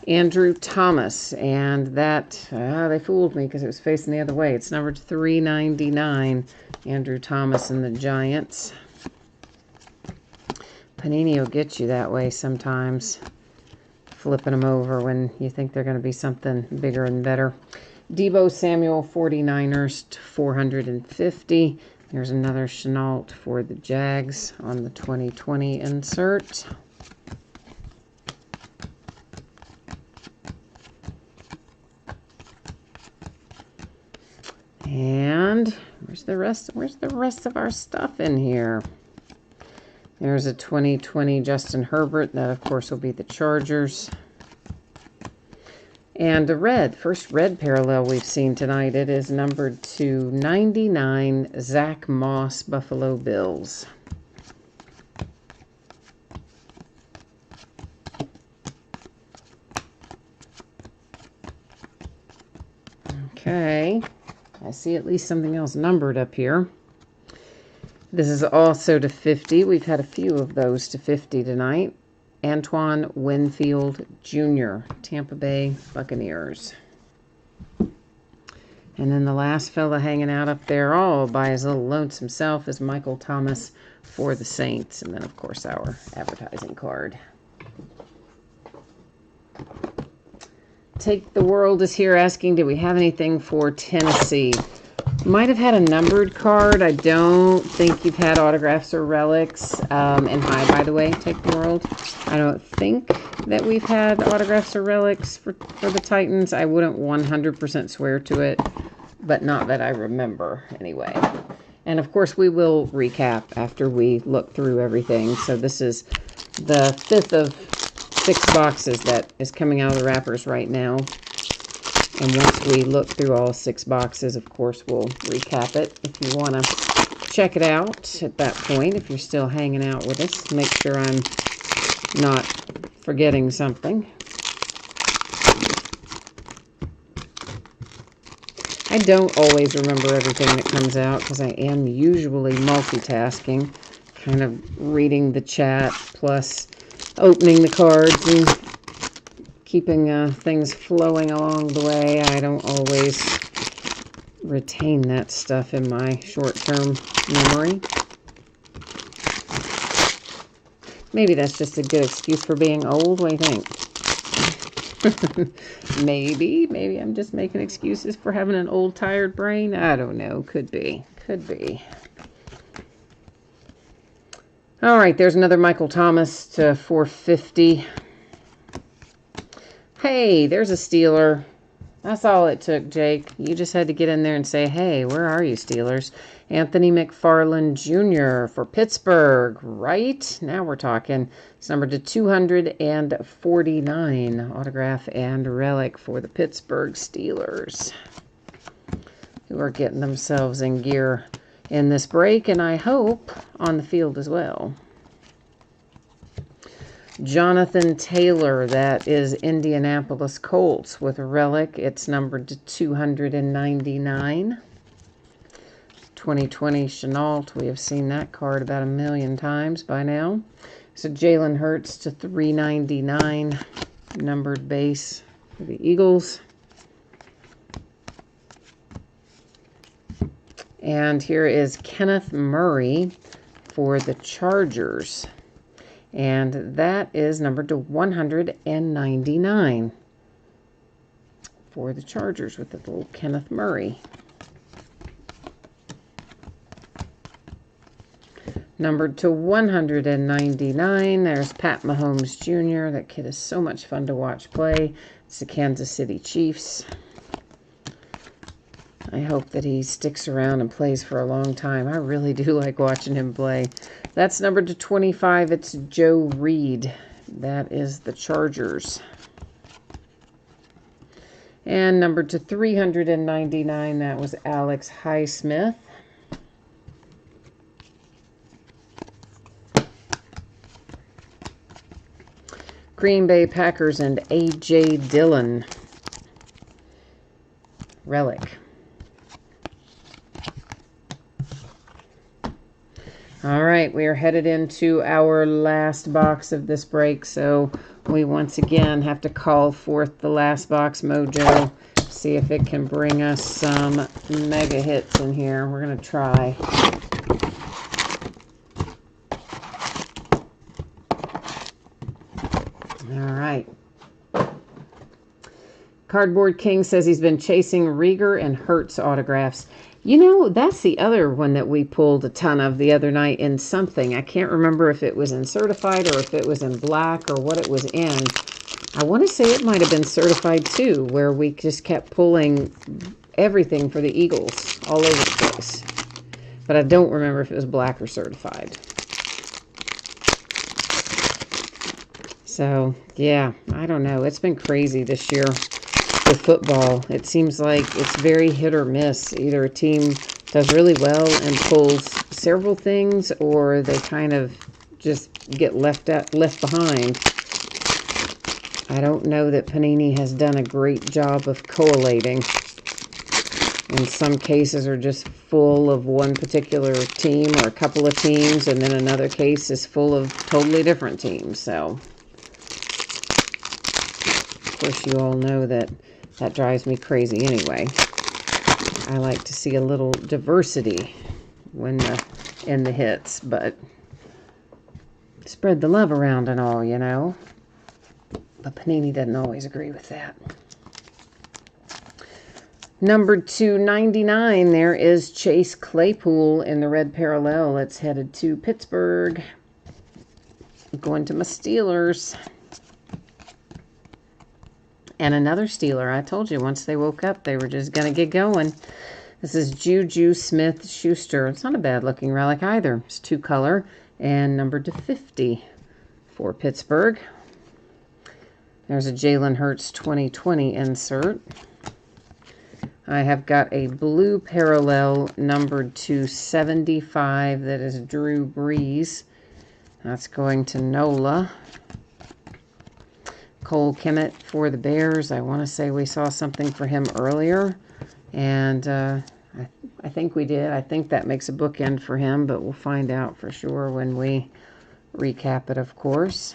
Andrew Thomas. And that, they fooled me because it was facing the other way. It's numbered 399. Andrew Thomas and the Giants. Panini will get you that way sometimes. Flipping them over when you think they're going to be something bigger and better. Deebo Samuel, 49ers, 450. There's another Chenault for the Jags on the 2020 insert. And where's the rest of our stuff in here? There's a 2020 Justin Herbert. That, of course, will be the Chargers. And the red, first red parallel we've seen tonight. It is numbered to 99, Zach Moss, Buffalo Bills. Okay. I see at least something else numbered up here. This is also to 50. We've had a few of those to 50 tonight. Antoine Winfield Jr., Tampa Bay Buccaneers. And then the last fella hanging out up there all by his little lonesome self is Michael Thomas for the Saints. And then, of course, our advertising card. Take the World is here asking, do we have anything for Tennessee? Might have had a numbered card. I don't think you've had autographs or relics. And hi, by the way, Take the World. I don't think that we've had autographs or relics for the Titans. I wouldn't 100% swear to it, but not that I remember anyway. And of course, we will recap after we look through everything. So this is the 5th of 6 boxes that is coming out of the wrappers right now. And once we look through all 6 boxes, of course, we'll recap it. If you want to check it out at that point, if you're still hanging out with us, make sure I'm not forgetting something. I don't always remember everything that comes out because I am usually multitasking, kind of reading the chat plus opening the cards and keeping things flowing along the way. I don't always retain that stuff in my short-term memory. Maybe that's just a good excuse for being old. What do you think? Maybe I'm just making excuses for having an old, tired brain. I don't know. Could be. Could be. All right, there's another Michael Thomas to 450. Hey, there's a Steeler. That's all it took, Jake. You just had to get in there and say, hey, where are you, Steelers? Anthony McFarland Jr. for Pittsburgh, right? Now we're talking. It's numbered to 249. Autograph and relic for the Pittsburgh Steelers, who are getting themselves in gear in this break, and I hope on the field as well. Jonathan Taylor, that is Indianapolis Colts with a relic. It's numbered to 299. 2020 Chenault. We have seen that card about 1,000,000 times by now. So Jalen Hurts to 399. Numbered base for the Eagles. And here is Kenneth Murray for the Chargers. And that is numbered to 199 for the Chargers with the little Kenneth Murray. Numbered to 199, there's Pat Mahomes Jr. That kid is so much fun to watch play. It's the Kansas City Chiefs. I hope that he sticks around and plays for a long time. I really do like watching him play. That's numbered to 25. It's Joe Reed. That is the Chargers. And numbered to 399, that was Alex Highsmith. Green Bay Packers and A.J. Dillon. Relic. All right, we are headed into our last box of this break, so we once again have to call forth the last box mojo, see if it can bring us some mega hits in here. We're going to try. All right. Cardboard King says he's been chasing Rieger and Hurts autographs. You know, that's the other one that we pulled a ton of the other night in something. I can't remember if it was in certified or if it was in black or what it was in. I want to say it might have been certified too, where we just kept pulling everything for the Eagles all over the place. But I don't remember if it was black or certified. So, yeah, I don't know. It's been crazy this year with football. It seems like it's very hit or miss. Either a team does really well and pulls several things, or they kind of just get left behind. I don't know that Panini has done a great job of collating. In some cases are just full of one particular team or a couple of teams, and then another case is full of totally different teams. So, of course, you all know that drives me crazy anyway. I like to see a little diversity when in the hits, but spread the love around and all, you know. But Panini doesn't always agree with that. Number 299, there is Chase Claypool in the red parallel. It's headed to Pittsburgh. Going to my Steelers. And another Steeler. I told you, once they woke up, they were just going to get going. This is Juju Smith-Schuster. It's not a bad-looking relic either. It's 2-color and numbered to 50 for Pittsburgh. There's a Jalen Hurts 2020 insert. I have got a blue parallel numbered to 75. That is Drew Brees. That's going to Nola. Cole Kmet for the Bears. I want to say we saw something for him earlier. And I think we did. I think that makes a bookend for him, but we'll find out for sure when we recap it, of course.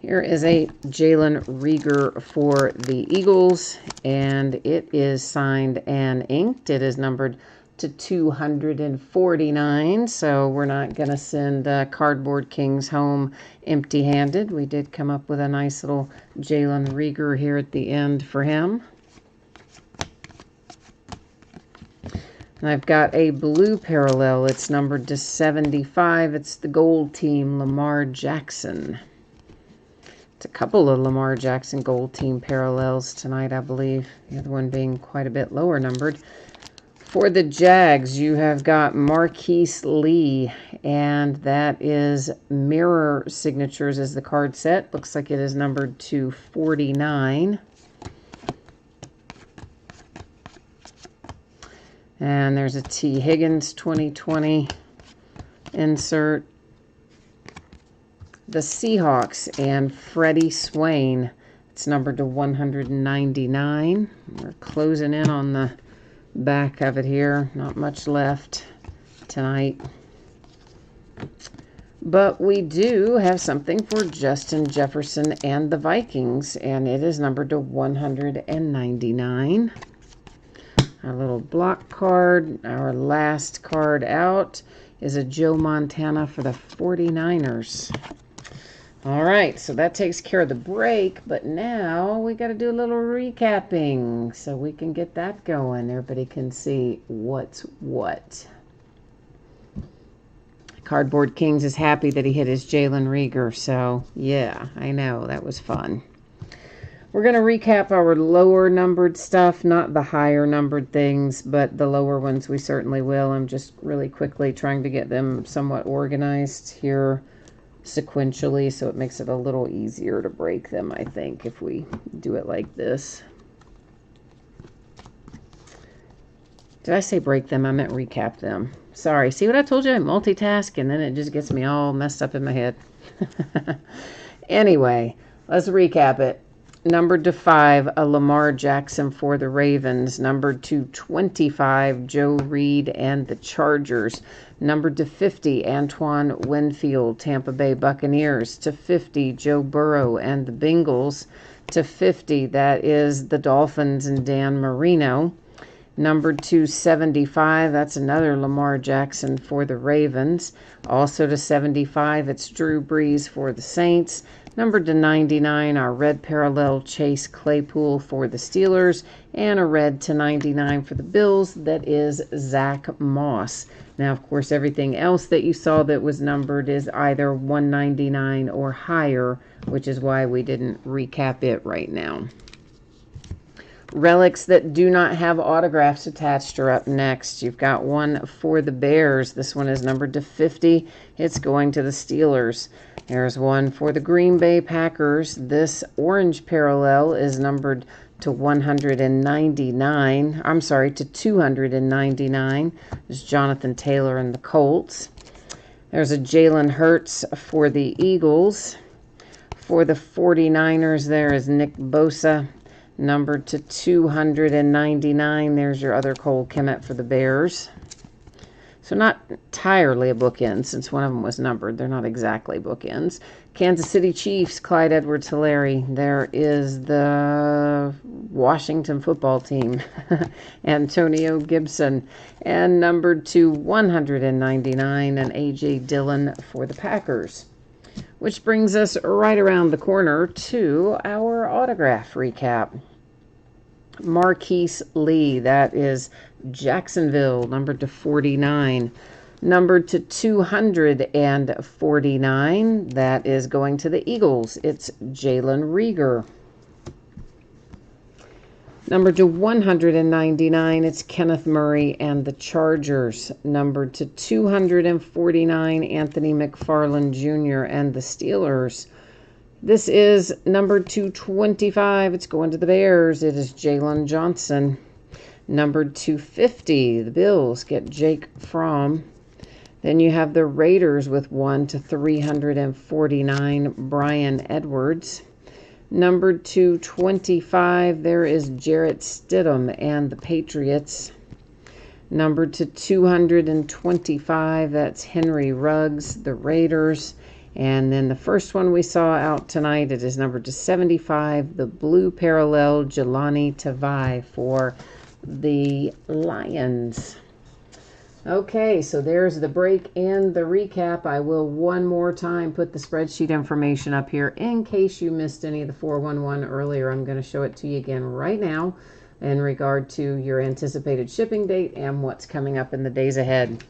Here is a Jalen Reagor for the Eagles, and it is signed and inked. It is numbered to 249, so we're not going to send Cardboard Kings home empty-handed. We did come up with a nice little Jalen Reagor here at the end for him. And I've got a blue parallel. It's numbered to 75. It's the gold team, Lamar Jackson. A couple of Lamar Jackson gold team parallels tonight, I believe. The other one being quite a bit lower numbered. For the Jags, you have got Marquise Lee, and that is mirror signatures as the card set. Looks like it is numbered to 49. And there's a T. Higgins 2020 insert. The Seahawks and Freddie Swain. It's numbered to 199. We're closing in on the back of it here. Not much left tonight. But we do have something for Justin Jefferson and the Vikings, and it is numbered to 199. Our little block card, our last card out, is a Joe Montana for the 49ers. All right, so that takes care of the break, but now we got to do a little recapping so we can get that going. Everybody can see what's what. Cardboard Kings is happy that he hit his Jalen Reagor, so yeah, I know, that was fun. We're going to recap our lower numbered stuff, not the higher numbered things, but the lower ones we certainly will. I'm just really quickly trying to get them somewhat organized here sequentially, so it makes it a little easier to break them, I think, if we do it like this. Did I say break them? I meant recap them. Sorry. See what I told you? I multitask, and then it just gets me all messed up in my head. Anyway, let's recap it. Numbered to 5, a Lamar Jackson for the Ravens. Numbered to 25, Joe Reed and the Chargers. Numbered to 50, Antoine Winfield, Tampa Bay Buccaneers. To 50, Joe Burrow and the Bengals. To 50, that is the Dolphins and Dan Marino. Numbered to 75, that's another Lamar Jackson for the Ravens. Also to 75, it's Drew Brees for the Saints. Numbered to 99, our red parallel Chase Claypool for the Steelers. And a red to 99 for the Bills, that is Zach Moss. Now, of course, everything else that you saw that was numbered is either 199 or higher, which is why we didn't recap it right now. Relics that do not have autographs attached are up next. You've got one for the Bears. This one is numbered to 50. It's going to the Steelers. There's one for the Green Bay Packers. This orange parallel is numbered to 199. I'm sorry, to 299. There's Jonathan Taylor and the Colts. There's a Jalen Hurts for the Eagles. For the 49ers, there is Nick Bosa, numbered to 299. There's your other Cole Kmet for the Bears. So not entirely a bookend, since one of them was numbered. They're not exactly bookends. Kansas City Chiefs, Clyde Edwards-Helaire. There is the Washington football team, Antonio Gibson. And numbered to 199, and A.J. Dillon for the Packers. Which brings us right around the corner to our autograph recap. Marquise Lee, that is Jacksonville, numbered to 49. Numbered to 249, that is going to the Eagles. It's Jalen Reagor. Numbered to 199, it's Kenneth Murray and the Chargers. Numbered to 249, Anthony McFarland Jr. and the Steelers. This is number 225. It's going to the Bears. It is Jalen Johnson. Number 250, the Bills get Jake Fromm. Then you have the Raiders with 1/349, Brian Edwards. Number 225, there is Jarrett Stidham and the Patriots. Number 225, that's Henry Ruggs, the Raiders. And then the first one we saw out tonight, it is number 275, the blue parallel, Jelani Tavai for the Lions. Okay, so there's the break and the recap. I will one more time put the spreadsheet information up here in case you missed any of the 411 earlier. I'm going to show it to you again right now in regard to your anticipated shipping date and what's coming up in the days ahead.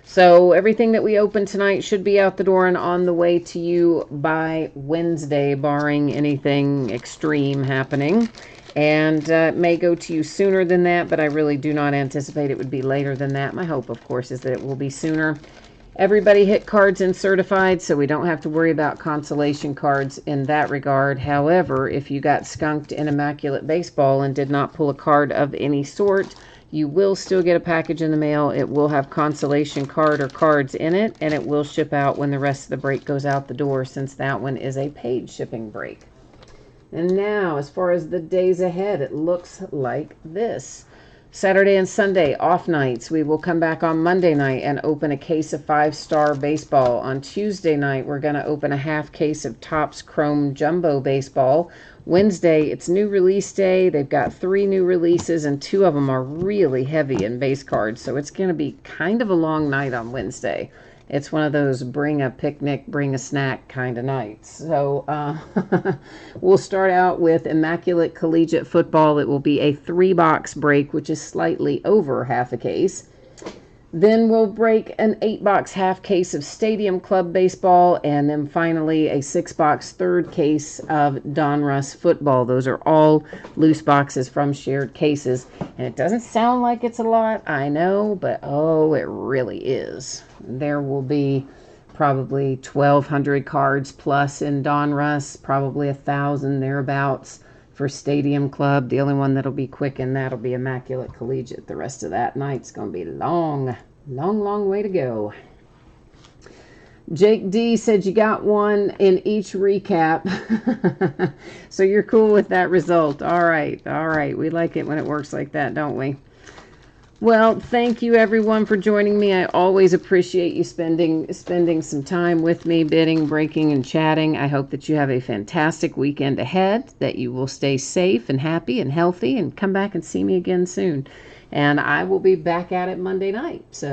So everything that we open tonight should be out the door and on the way to you by Wednesday, barring anything extreme happening. And it may go to you sooner than that, but I really do not anticipate it would be later than that. My hope, of course, is that it will be sooner. Everybody hit cards and certified, so we don't have to worry about consolation cards in that regard. However, if you got skunked in Immaculate Baseball and did not pull a card of any sort, you will still get a package in the mail. It will have consolation card or cards in it, and it will ship out when the rest of the break goes out the door, since that one is a paid shipping break. And now, as far as the days ahead, it looks like this. Saturday and Sunday, off nights. We will come back on Monday night and open a case of 5-Star Baseball. On Tuesday night, we're going to open a half case of Topps Chrome Jumbo Baseball. Wednesday, it's new release day. They've got 3 new releases, and 2 of them are really heavy in base cards. So it's going to be kind of a long night on Wednesday. It's one of those bring a picnic, bring a snack kind of nights. So we'll start out with Immaculate Collegiate Football. It will be a 3-box break, which is slightly over half a case. Then we'll break an 8-box half case of Stadium Club Baseball, and then finally a 6-box third case of Donruss Football. Those are all loose boxes from shared cases. And it doesn't sound like it's a lot, I know, but oh, it really is. There will be probably 1,200 cards plus in Donruss, probably 1,000 thereabouts for Stadium Club. The only one that'll be quick in that'll be Immaculate Collegiate. The rest of that night's going to be long way to go. Jake D said you got one in each recap. So you're cool with that result. All right. We like it when it works like that, don't we? Well, thank you everyone for joining me. I always appreciate you spending some time with me, bidding, breaking, and chatting. I hope that you have a fantastic weekend ahead, that you will stay safe and happy and healthy, and come back and see me again soon. And I will be back at it Monday night. So